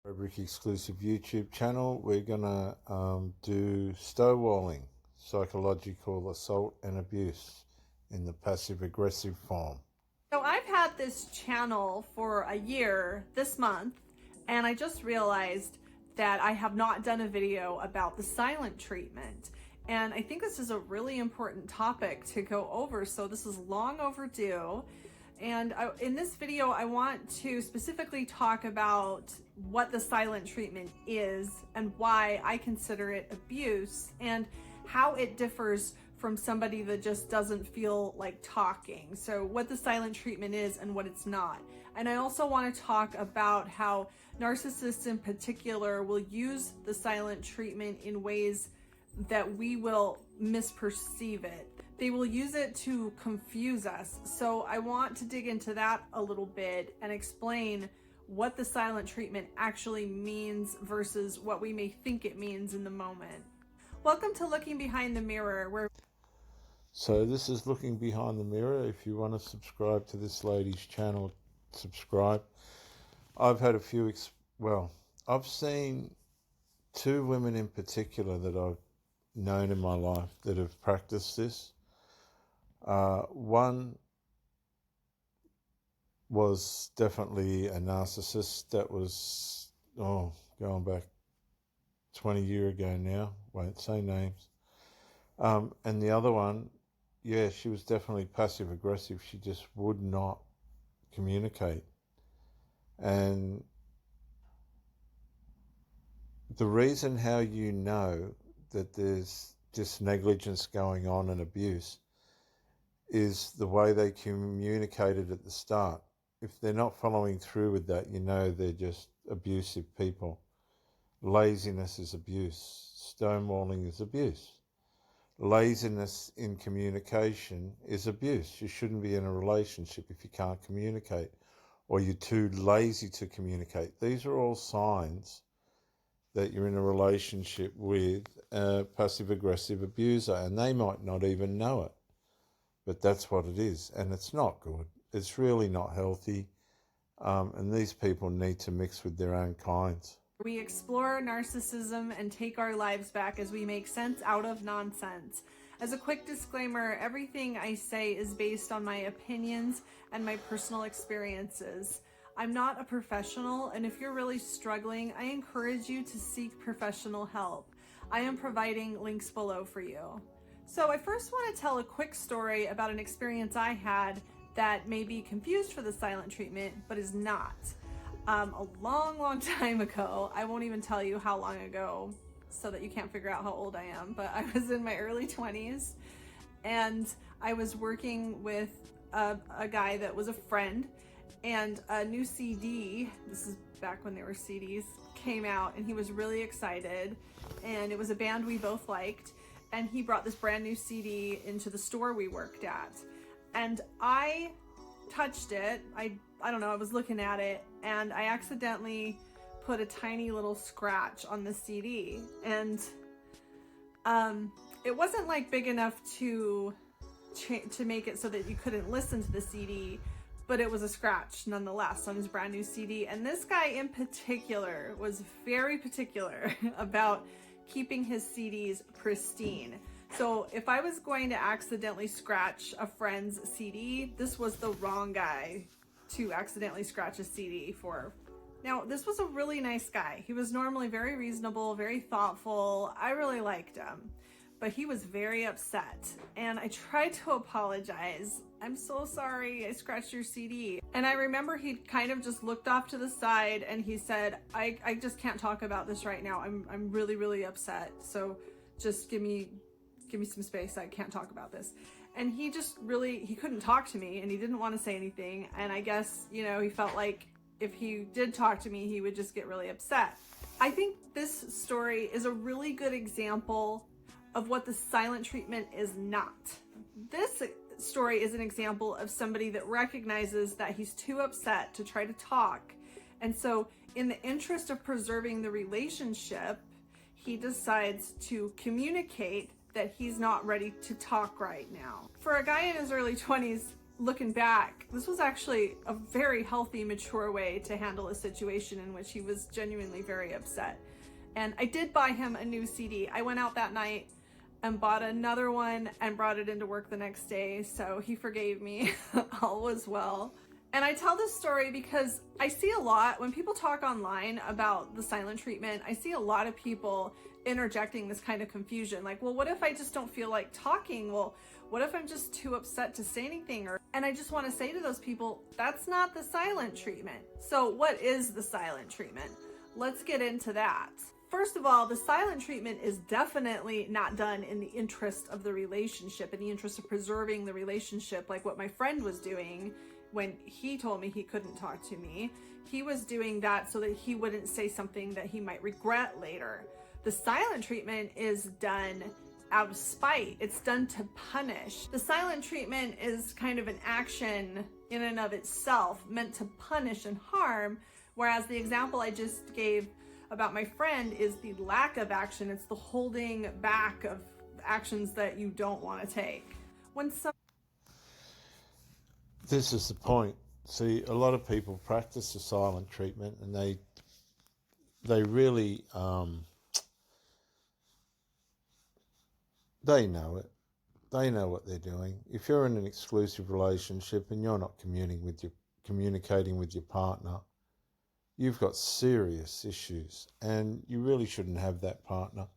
Fabric exclusive YouTube channel. We're gonna do stonewalling, psychological assault and abuse in the passive aggressive form. So I've had this channel for a year this month, and I just realized that I have not done a video about the silent treatment. And I think this is a really important topic to go over, so this is long overdue. And in this video, I want to specifically talk about what the silent treatment is and why I consider it abuse and how it differs from somebody that just doesn't feel like talking. So what the silent treatment is and what it's not. And I also want to talk about how narcissists in particular will use the silent treatment in ways that we will misperceive it. They will use it to confuse us. So I want to dig into that a little bit and explain what the silent treatment actually means versus what we may think it means in the moment. Welcome to Looking Behind the Mirror, So this is Looking Behind the Mirror. If you want to subscribe to this lady's channel, subscribe. I've had a few, I've seen two women in particular that I've known in my life that have practiced this. One was definitely a narcissist that was, going back 20 years ago now. Won't say names. And the other one, she was definitely passive aggressive. She just would not communicate. And the reason how you know that there's just negligence going on and abuse is the way they communicated at the start. If they're not following through with that, you know they're just abusive people. Laziness is abuse. Stonewalling is abuse. Laziness in communication is abuse. You shouldn't be in a relationship if you can't communicate, or you're too lazy to communicate. These are all signs that you're in a relationship with a passive-aggressive abuser, and they might not even know it. But that's what it is, and it's not good. It's really not healthy, and these people need to mix with their own kinds. we explore narcissism and take our lives back as we make sense out of nonsense. As a quick disclaimer, everything I say is based on my opinions and my personal experiences. I'm not a professional, and if you're really struggling, I encourage you to seek professional help. I am providing links below for you. So I first want to tell a quick story about an experience I had that may be confused for the silent treatment, but is not. A long time ago, I won't even tell you how long ago so that you can't figure out how old I am, but I was in my early 20s and I was working with a guy that was a friend, and a new CD, this is back when there were CDs, came out, and he was really excited, and it was a band we both liked, and he brought this brand new CD into the store we worked at, and I touched it. I don't know, I was looking at it, and I accidentally put a tiny little scratch on the CD, and it wasn't like big enough to make it so that you couldn't listen to the CD, but it was a scratch nonetheless on his brand new CD. And this guy in particular was very particular about keeping his CDs pristine. So if I was going to accidentally scratch a friend's CD, this was the wrong guy to accidentally scratch a CD for. Now, this was a really nice guy. He was normally very reasonable, very thoughtful. I really liked him, but he was very upset. And I tried to apologize. I'm so sorry, I scratched your CD. And I remember he kind of just looked off to the side and he said, I just can't talk about this right now. I'm really upset. So just give me some space. I can't talk about this. And he just really, he couldn't talk to me and he didn't want to say anything. And I guess, he felt like if he did talk to me, he would just get really upset. I think this story is a really good example of what the silent treatment is not. This story is an example of somebody that recognizes that he's too upset to try to talk. And so in the interest of preserving the relationship, he decides to communicate that he's not ready to talk right now. For a guy in his early 20s, looking back, this was actually a very healthy, mature way to handle a situation in which he was genuinely very upset. And I did buy him a new CD. I went out that night and bought another one and brought it into work the next day, so he forgave me. All was well. And I tell this story because I see a lot, when people talk online about the silent treatment, I see a lot of people interjecting this kind of confusion. Like, well, what if I just don't feel like talking? Well, what if I'm just too upset to say anything? And I just want to say to those people, that's not the silent treatment. So what is the silent treatment? Let's get into that. First of all, the silent treatment is definitely not done in the interest of the relationship, in the interest of preserving the relationship, like what my friend was doing when he told me he couldn't talk to me. He was doing that so that he wouldn't say something that he might regret later. The silent treatment is done out of spite. It's done to punish. The silent treatment is kind of an action in and of itself, meant to punish and harm, whereas the example I just gave about my friend is the lack of action. It's the holding back of actions that you don't want to take. This is the point. See, a lot of people practice the silent treatment, and they really they know it. They know what they're doing. If you're in an exclusive relationship and you're not communicating with your partner, you've got serious issues, and you really shouldn't have that partner.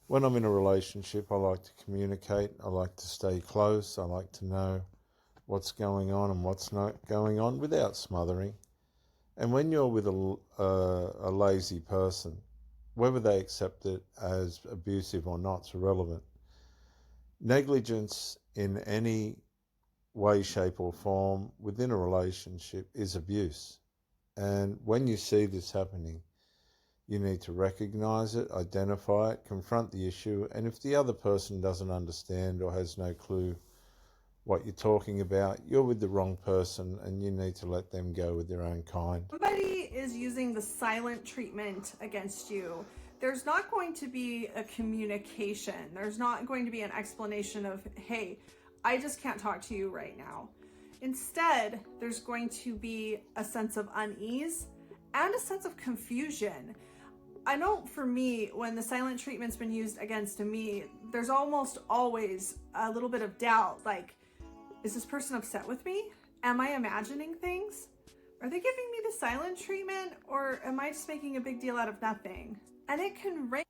When I'm in a relationship, I like to communicate. I like to stay close. I like to know what's going on and what's not going on without smothering. And when you're with a lazy person, whether they accept it as abusive or not is irrelevant. Negligence in any way, shape or form within a relationship is abuse. And when you see this happening, you need to recognize it, identify it, confront the issue. And if the other person doesn't understand or has no clue what you're talking about, you're with the wrong person, and you need to let them go with their own kind. Somebody is using the silent treatment against you, there's not going to be a communication. There's not going to be an explanation of, hey, I just can't talk to you right now. Instead, there's going to be a sense of unease and a sense of confusion. I know for me, when the silent treatment's been used against me, there's almost always a little bit of doubt, like, is this person upset with me? Am I imagining things? Are they giving me the silent treatment, or am I just making a big deal out of nothing? And it can range.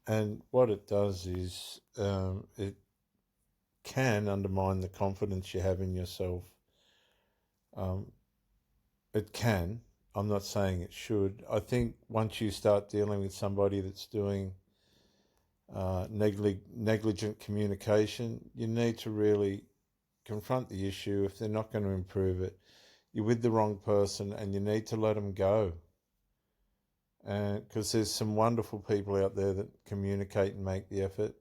And what it does is it can undermine the confidence you have in yourself. It can. I'm not saying it should. I think once you start dealing with somebody that's doing negligent communication, you need to really confront the issue. If they're not going to improve it, you're with the wrong person, and you need to let them go. Because there's some wonderful people out there that communicate and make the effort.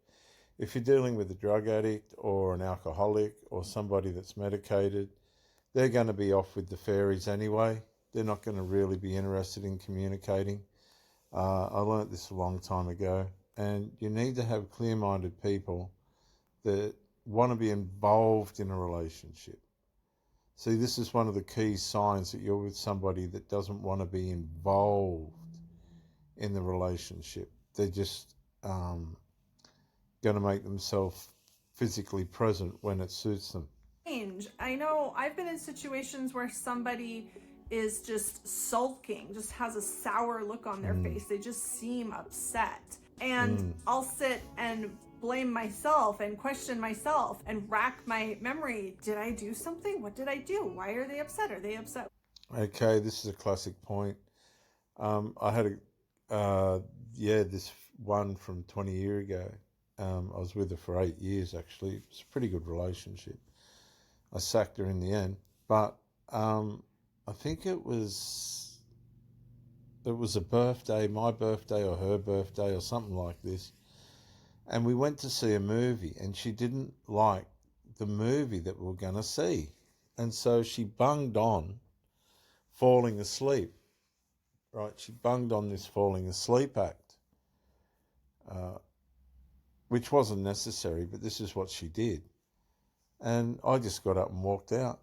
If you're dealing with a drug addict or an alcoholic or somebody that's medicated, they're going to be off with the fairies anyway. They're not going to really be interested in communicating. I learnt this a long time ago. And you need to have clear-minded people that want to be involved in a relationship. See, this is one of the key signs that you're with somebody that doesn't want to be involved in the relationship. They're just going to make themselves physically present when it suits them. I know I've been in situations where somebody is just sulking, just has a sour look on their face. They just seem upset. And I'll sit and blame myself and question myself and rack my memory. Did I do something? What did I do? Why are they upset? Are they upset? Okay, this is a classic point. I had this one from 20 years ago. I was with her for 8 years, actually. It was a pretty good relationship. I sacked her in the end, but I think it was a birthday, my birthday or her birthday or something like this. And we went to see a movie, and she didn't like the movie that we were going to see. And so she bunged on falling asleep, right? She bunged on this falling asleep act, which wasn't necessary, but this is what she did. And I just got up and walked out.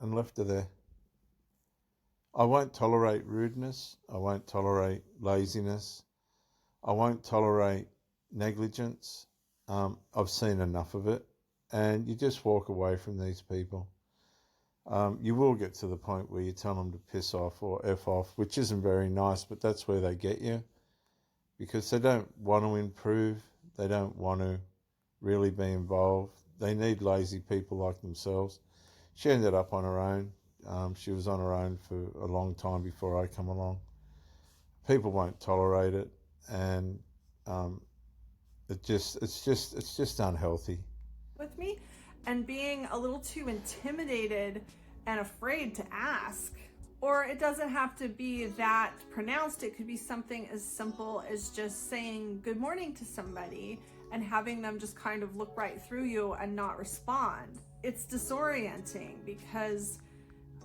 and left her there. I won't tolerate rudeness. I won't tolerate laziness. I won't tolerate negligence. I've seen enough of it. And you just walk away from these people. You will get to the point where you tell them to piss off or F off, which isn't very nice, but that's where they get you, because they don't want to improve. They don't want to really be involved. They need lazy people like themselves. She ended up on her own. She was on her own for a long time before I come along. People won't tolerate it, and it's just unhealthy. With me, and being a little too intimidated and afraid to ask. Or it doesn't have to be that pronounced. It could be something as simple as just saying good morning to somebody and having them just kind of look right through you and not respond. It's disorienting because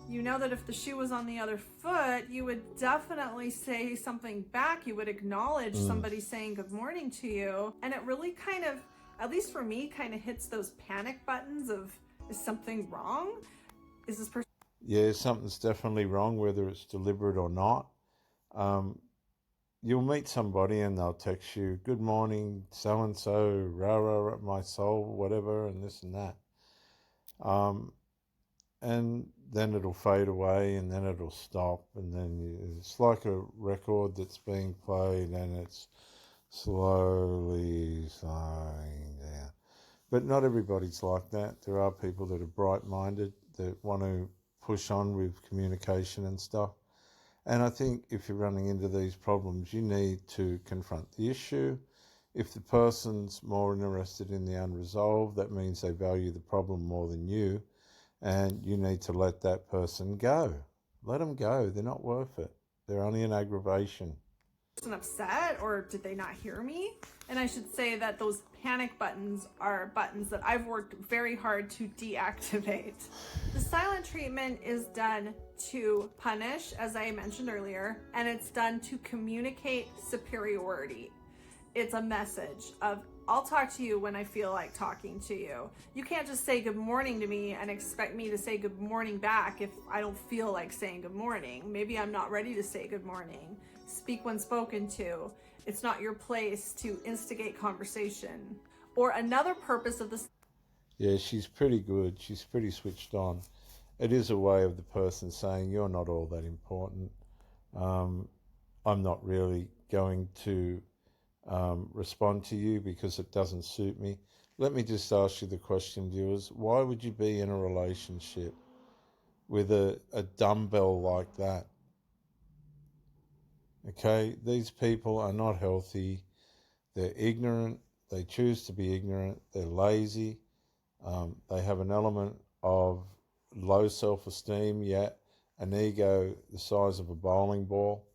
you know that if the shoe was on the other foot, you would definitely say something back. You would acknowledge somebody saying good morning to you. And it really kind of, at least for me, kind of hits those panic buttons of, is something wrong? Is this person? Yeah, something's definitely wrong, whether it's deliberate or not. You'll meet somebody and they'll text you, good morning, so-and-so, rah, rah, rah, my soul, whatever, and this and that. And then it'll fade away, and then it'll stop, and then it's like a record that's being played, and it's slowly slowing down. But not everybody's like that. There are people that are bright-minded, that want to push on with communication and stuff. And I think if you're running into these problems, you need to confront the issue. If the person's more interested in the unresolved, that means they value the problem more than you, and you need to let that person go. Let them go. They're not worth it. They're only an aggravation. Upset, or did they not hear me? And I should say that those panic buttons are buttons that I've worked very hard to deactivate. The silent treatment is done to punish, as I mentioned earlier, and it's done to communicate superiority. It's a message of, I'll talk to you when I feel like talking to you. You can't just say good morning to me and expect me to say good morning back if I don't feel like saying good morning. Maybe I'm not ready to say good morning. Speak when spoken to. It's not your place to instigate conversation. Or another purpose of this. Yeah, she's pretty good. She's pretty switched on. It is a way of the person saying, you're not all that important. I'm not really going to respond to you because it doesn't suit me. Let me just ask you the question, viewers. Why would you be in a relationship with a dumbbell like that? Okay, these people are not healthy. They're ignorant. They choose to be ignorant. They're lazy. They have an element of low self-esteem, yet an ego the size of a bowling ball.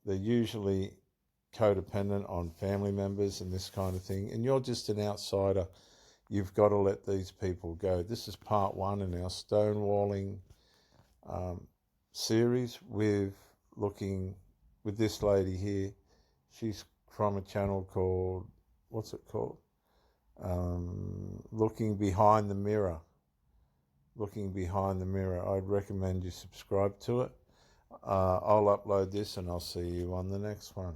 They're usually codependent on family members and this kind of thing. And you're just an outsider. You've got to let these people go. This is part one in our stonewalling series with this lady here. She's from a channel called, what's it called? Looking Behind the Mirror. Looking Behind the Mirror. I'd recommend you subscribe to it. I'll upload this and I'll see you on the next one.